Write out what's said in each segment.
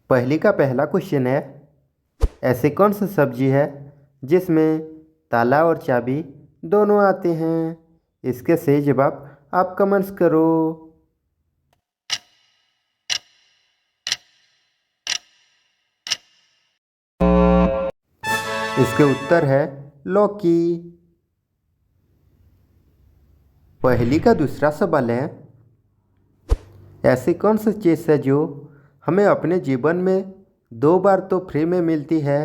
पहेली का पहला क्वेश्चन है, ऐसी कौन सी सब्जी है जिसमें ताला और चाबी दोनों आते हैं। इसके सही जवाब आप कमेंट्स करो। इसके उत्तर है लौकी। पहेली का दूसरा सवाल है, ऐसी कौन सी चीज़ है जो हमें अपने जीवन में 2 बार तो फ्री में मिलती है,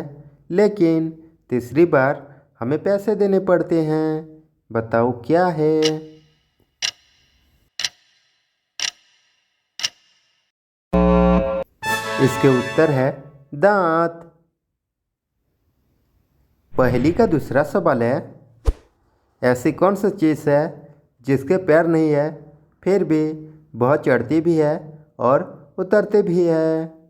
लेकिन तीसरी बार हमें पैसे देने पड़ते हैं। बताओ क्या है। इसके उत्तर है दांत। पहेली का दूसरा सवाल है, ऐसी कौन सी चीज़ है जिसके पैर नहीं है फिर भी बहुत चढ़ती भी है और उतरती भी है।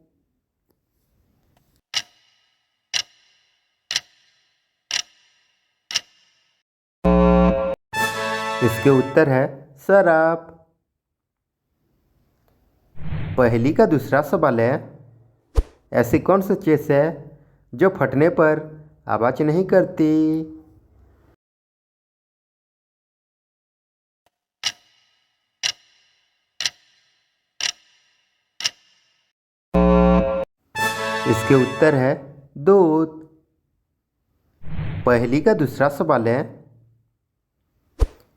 इसके उत्तर है शराब। पहेली का दूसरा सवाल है, ऐसी कौन सी चीज़ है जो फटने पर आवाज़ नहीं करती। इसके उत्तर है दूध। पहेली का दूसरा सवाल है,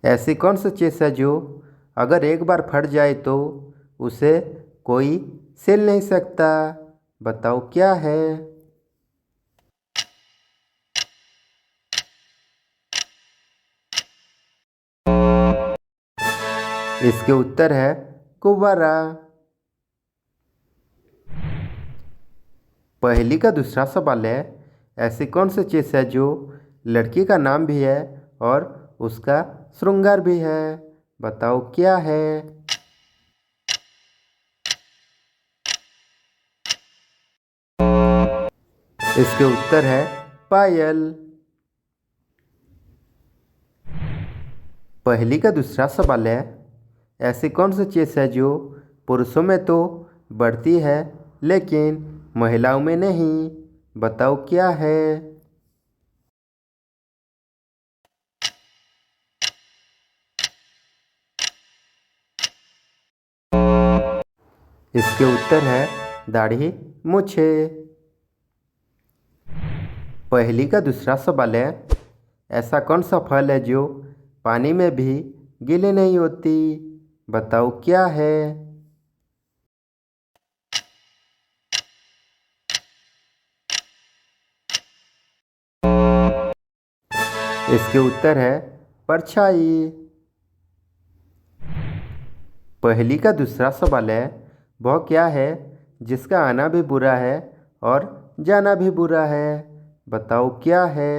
ऐसी कौन सी चीज़ है जो अगर एक बार फट जाए तो उसे कोई सिल नहीं सकता। बताओ क्या है। इसके उत्तर है गुब्बारा। पहेली का दूसरा सवाल है, ऐसी कौन सी चीज़ है जो लड़की का नाम भी है और उसका श्रृंगार भी है। बताओ क्या है। इसके उत्तर है पायल। पहेली का दूसरा सवाल है, ऐसी कौन सी चीज़ है जो पुरुषों में तो बढ़ती है लेकिन महिलाओं में नहीं। बताओ क्या है। इसके उत्तर है दाढ़ी मूछे। पहेली का दूसरा सवाल है, ऐसा कौन सा फल है जो पानी में भी गीली नहीं होती। बताओ क्या है। इसके उत्तर है परछाई। पहेली का दूसरा सवाल है, वह क्या है जिसका आना भी बुरा है और जाना भी बुरा है। बताओ क्या है।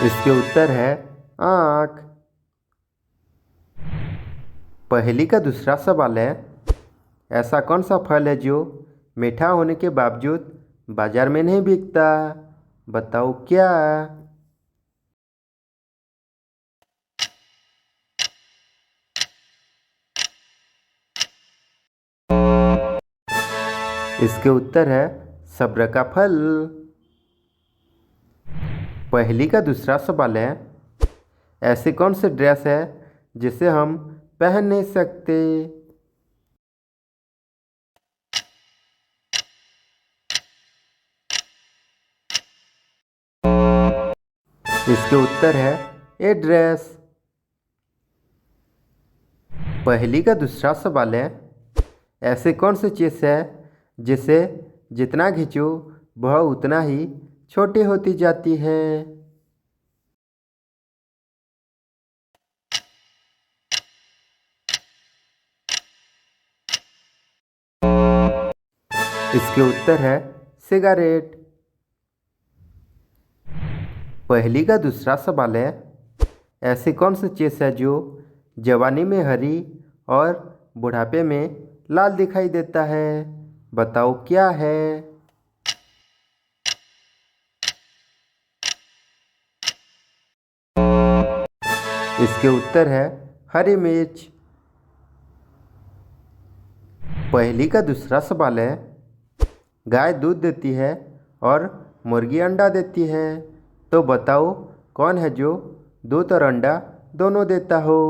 इसके उत्तर है आँख। पहेली का दूसरा सवाल है, ऐसा कौन सा फल है जो मीठा होने के बावजूद बाजार में नहीं बिकता। बताओ क्या। इसके उत्तर है सब्र का फल। पहेली का दूसरा सवाल है, ऐसी कौन सी ड्रेस है जिसे हम पहन नहीं सकते। इसके उत्तर है ए ड्रेस। पहेली का दूसरा सवाल है, ऐसी कौन सी चीज़ है जिसे जितना खींचो वह उतना ही छोटी होती जाती है। इसके उत्तर है सिगरेट। पहेली का दूसरा सवाल है, ऐसी कौन सी चीज़ है जो जवानी में हरी और बुढ़ापे में लाल दिखाई देता है। बताओ क्या है। इसके उत्तर है हरी मिर्च। पहेली का दूसरा सवाल है, गाय दूध देती है और मुर्गी अंडा देती है, तो बताओ कौन है जो दूध और अंडा दोनों देता हो।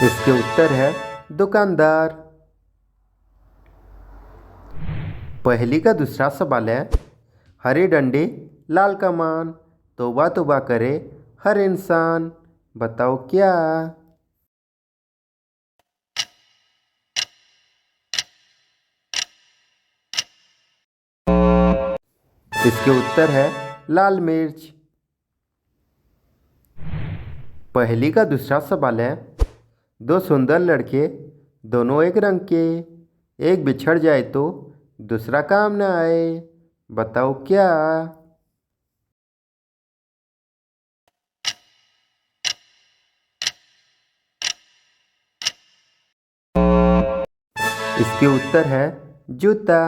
इसके उत्तर है दुकानदार। पहेली का दूसरा सवाल है, हरी डंडी लाल कमान, तौबा तौबा करे हर इंसान, बताओ क्या। इसके उत्तर है लाल मिर्च। पहेली का दूसरा सवाल है, दो सुंदर लड़के दोनों एक रंग के, एक बिछड़ जाए तो दूसरा काम न आए, बताओ क्या। इसके उत्तर है जूता।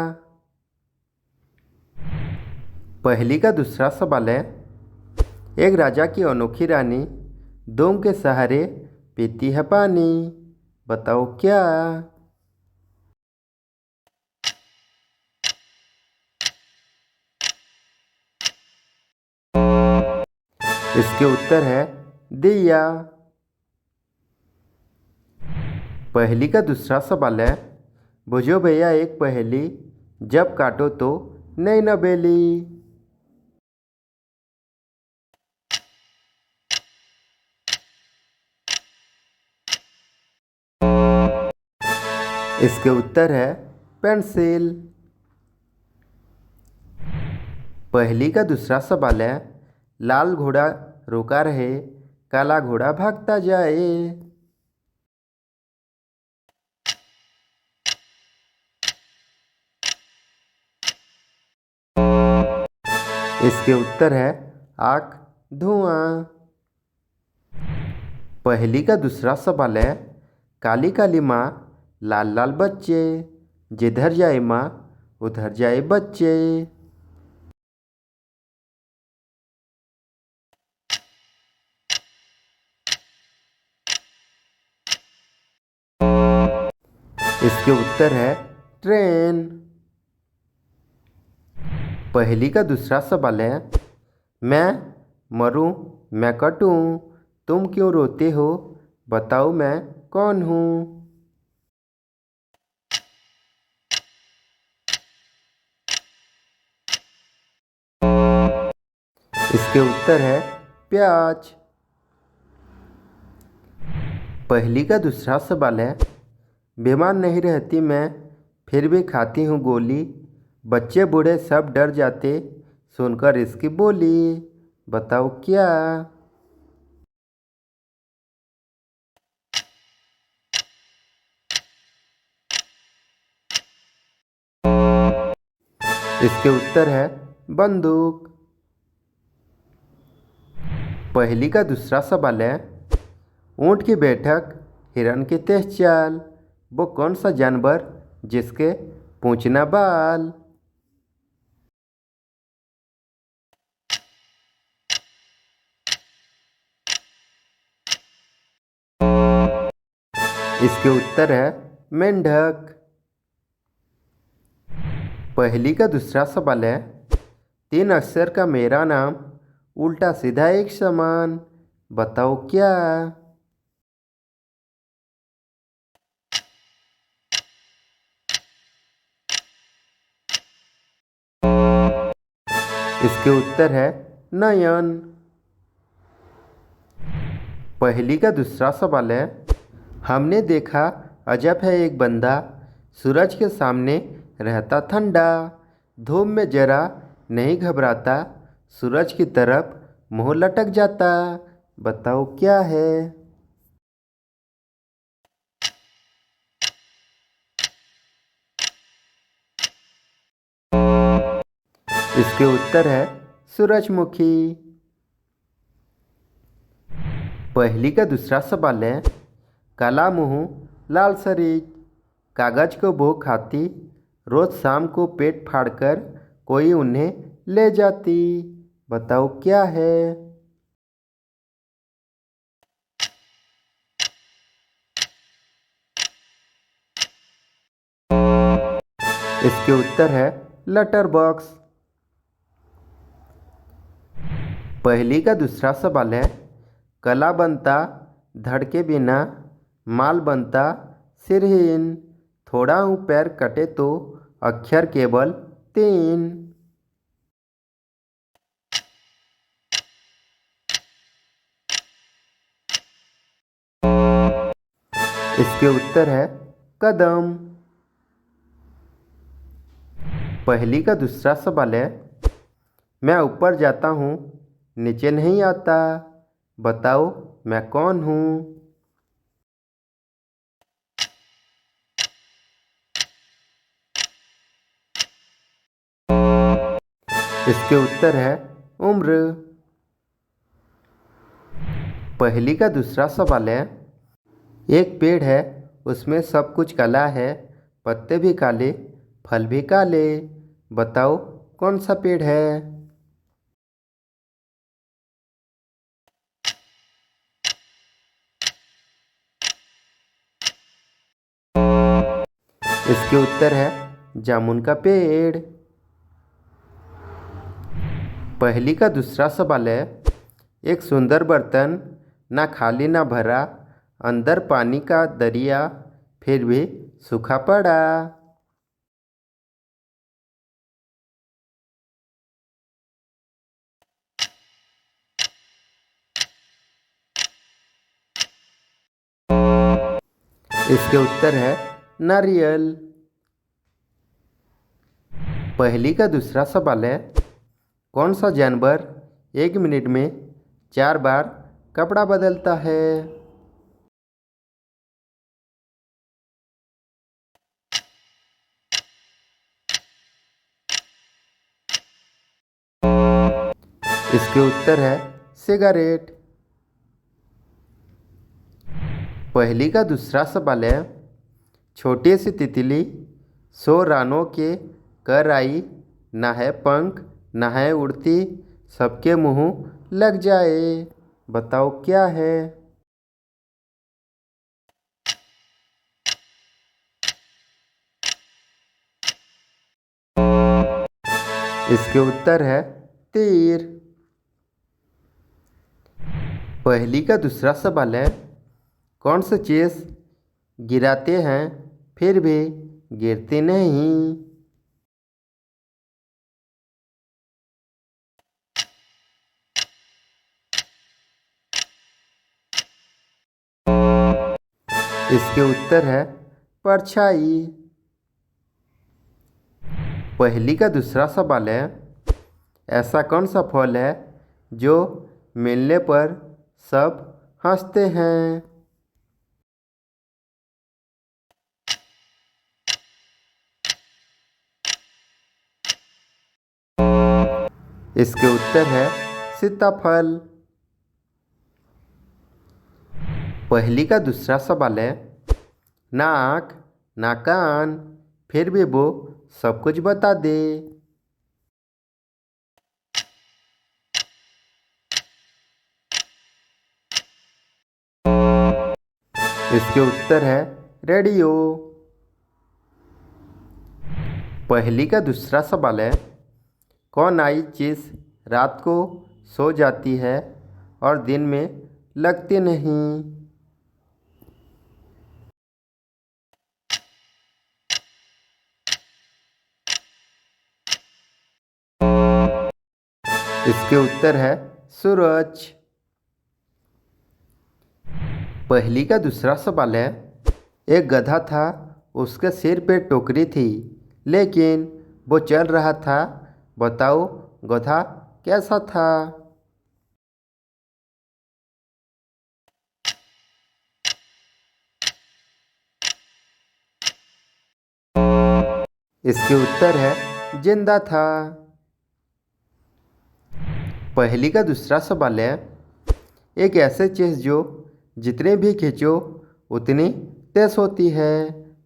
पहेली का दूसरा सवाल है, एक राजा की अनोखी रानी दूम के सहारे पीती है पानी, बताओ क्या। इसके उत्तर है दिया। पहेली का दूसरा सवाल है, बुझो भैया एक पहेली, जब काटो तो नई नवेली। इसके उत्तर है पेंसिल। पहेली का दूसरा सवाल है, लाल घोड़ा रोका रहे, काला घोड़ा भागता जाए। इसके उत्तर है आग धुआं। पहेली का दूसरा सवाल है, काली काली माँ लाल लाल बच्चे, जिधर जाए माँ उधर जाए बच्चे। इसके उत्तर है ट्रेन। पहेली का दूसरा सवाल है, मैं मरूं मैं कटूं, तुम क्यों रोते हो, बताओ मैं कौन हूँ। इसके उत्तर है प्याज। पहेली का दूसरा सवाल है, बीमार नहीं रहती मैं फिर भी खाती हूँ गोली, बच्चे बूढ़े सब डर जाते सुनकर इसकी बोली, बताओ क्या। इसके उत्तर है बंदूक। पहेली का दूसरा सवाल है, ऊँट की बैठक हिरन की तेज चाल, वो कौन सा जानवर जिसके पूँछ ना बाल। इसके उत्तर है मेंढक। पहेली का दूसरा सवाल है, तीन अक्षर का मेरा नाम, उल्टा सीधा एक समान, बताओ क्या। इसके उत्तर है नयन। पहेली का दूसरा सवाल है, हमने देखा अजब है एक बंदा, सूरज के सामने रहता ठंडा, धूप में जरा नहीं घबराता, सूरज की तरफ मुंह लटक जाता, बताओ क्या है। इसके उत्तर है सूरजमुखी। पहेली का दूसरा सवाल है, काला मुंह लाल शरीर, कागज को वो खाती रोज़ शाम को पेट फाड़कर कोई उन्हें ले जाती। बताओ क्या है। इसके उत्तर है लेटर बॉक्स। पहली का दूसरा सवाल है, कला बनता धड़ के बिना, माल बनता सिरहीन, थोड़ा हूँ पैर कटे तो अक्षर केवल 3। इसके उत्तर है कदम। पहली का दूसरा सवाल है, मैं ऊपर जाता हूँ नीचे नहीं आता, बताओ मैं कौन हूँ। इसके उत्तर है उम्र। पहली का दूसरा सवाल है, एक पेड़ है उसमें सब कुछ काला है, पत्ते भी काले फल भी काले, बताओ कौन सा पेड़ है। इसके उत्तर है जामुन का पेड़। पहली का दूसरा सवाल है, एक सुंदर बर्तन ना खाली ना भरा, अंदर पानी का दरिया फिर भी सूखा पड़ा। इसके उत्तर है नारियल। पहली का दूसरा सवाल है, कौन सा जानवर 1 मिनट में 4 बार कपड़ा बदलता है। इसके उत्तर है सिगरेट। पहली का दूसरा सवाल है, छोटी सी तितली 100 रानों के कर आई, ना है पंख ना है उड़ती, सबके मुंह लग जाए, बताओ क्या है। इसके उत्तर है तीर। पहली का दूसरा सवाल है, कौन सा चीज़ गिराते हैं फिर भी गिरती नहीं। इसके उत्तर है परछाई। पहली का दूसरा सवाल है, ऐसा कौन सा फल है जो मिलने पर सब हंसते हैं। इसके उत्तर है सीताफल। पहली का दूसरा सवाल है, ना आँख ना कान फिर भी वो सब कुछ बता दे। इसके उत्तर है रेडियो। पहली का दूसरा सवाल है, कौन आई चीज़ रात को सो जाती है और दिन में लगती नहीं। इसके उत्तर है सूरज। पहली का दूसरा सवाल है, एक गधा था उसके सिर पे टोकरी थी लेकिन वो चल रहा था, बताओ गधा कैसा था। इसके उत्तर है जिंदा था। पहली का दूसरा सवाल है, एक ऐसे चीज़ जो जितने भी खींचो उतनी तेज होती है,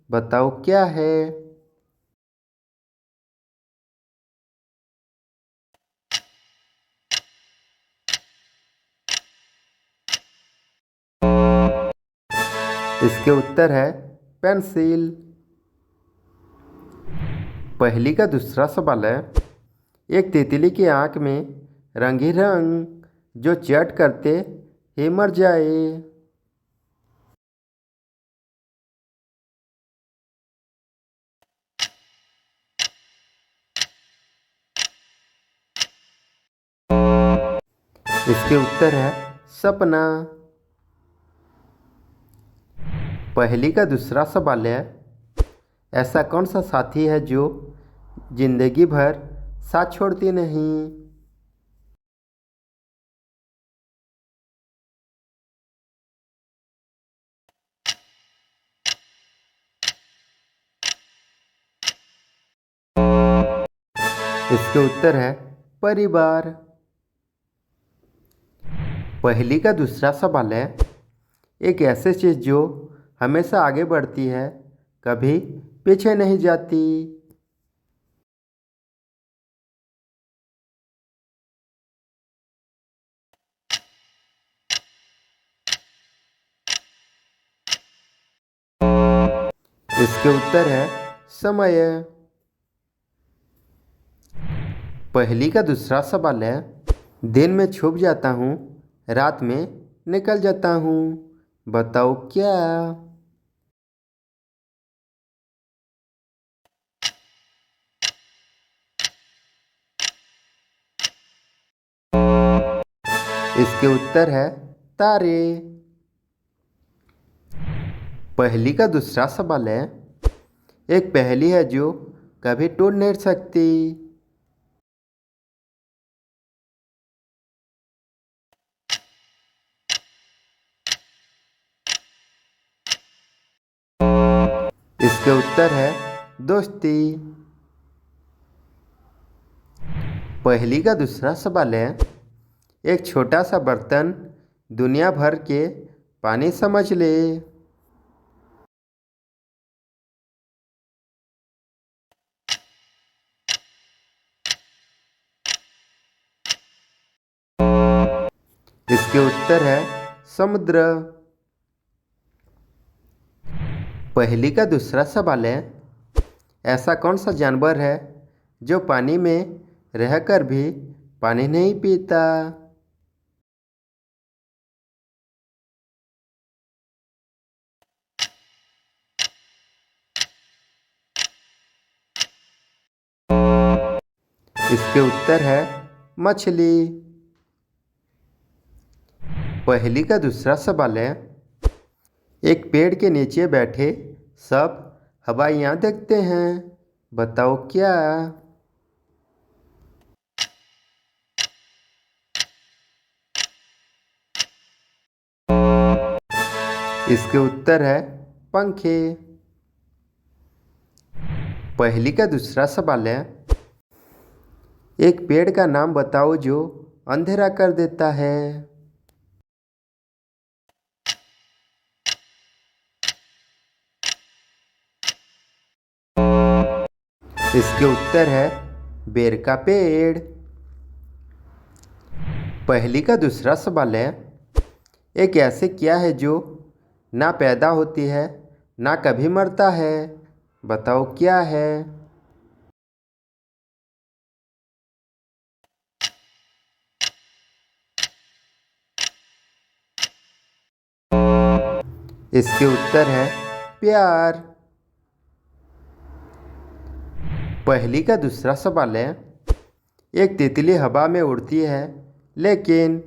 बताओ क्या है। इसके उत्तर है पेंसिल। पहेली का दूसरा सवाल है, एक तितली की आंख में रंग ही रंग, जो चट करते ही मर जाए। इसके उत्तर है सपना। पहेली का दूसरा सवाल है, ऐसा कौन सा साथी है जो जिंदगी भर साथ छोड़ती नहीं। इसके उत्तर है परिवार। पहेली का दूसरा सवाल है, एक ऐसी चीज़ जो हमेशा आगे बढ़ती है, कभी पीछे नहीं जाती। इसके उत्तर है समय। पहेली का दूसरा सवाल है, दिन में छुप जाता हूँ, रात में निकल जाता हूँ, बताओ क्या। इसके उत्तर है तारे। पहेली का दूसरा सवाल है, एक पहेली है जो कभी टूट नहीं सकती। इसके उत्तर है दोस्ती। पहेली का दूसरा सवाल है, एक छोटा सा बर्तन दुनिया भर के पानी समझ ले। इसके उत्तर है समुद्र। पहेली का दूसरा सवाल है, ऐसा कौन सा जानवर है जो पानी में रहकर भी पानी नहीं पीता। इसके उत्तर है मछली। पहेली का दूसरा सवाल है, एक पेड़ के नीचे बैठे सब हवाइयाँ देखते हैं, बताओ क्या। इसके उत्तर है पंखे। पहेली का दूसरा सवाल है, एक पेड़ का नाम बताओ जो अंधेरा कर देता है। इसके उत्तर है बेर का पेड़। पहेली का दूसरा सवाल है, एक ऐसे क्या है जो ना पैदा होती है ना कभी मरता है, बताओ क्या है। इसके उत्तर है प्यार। पहेली का दूसरा सवाल है, एक तितली हवा में उड़ती है लेकिन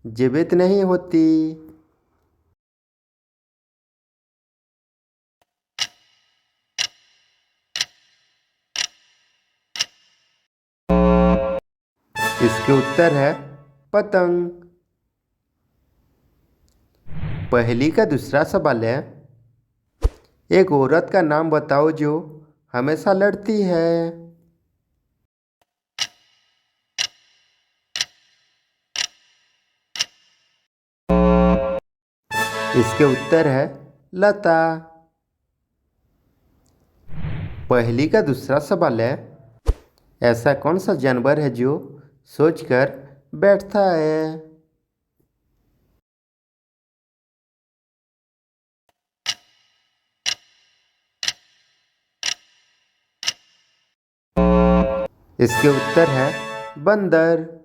जीवित नहीं होती। इसके उत्तर है पतंग। पहेली का दूसरा सवाल है, एक औरत का नाम बताओ जो हमेशा लड़ती है। इसके उत्तर है लता। पहेली का दूसरा सवाल है, ऐसा कौन सा जानवर है जो सोचकर बैठता है। इसके उत्तर है बंदर।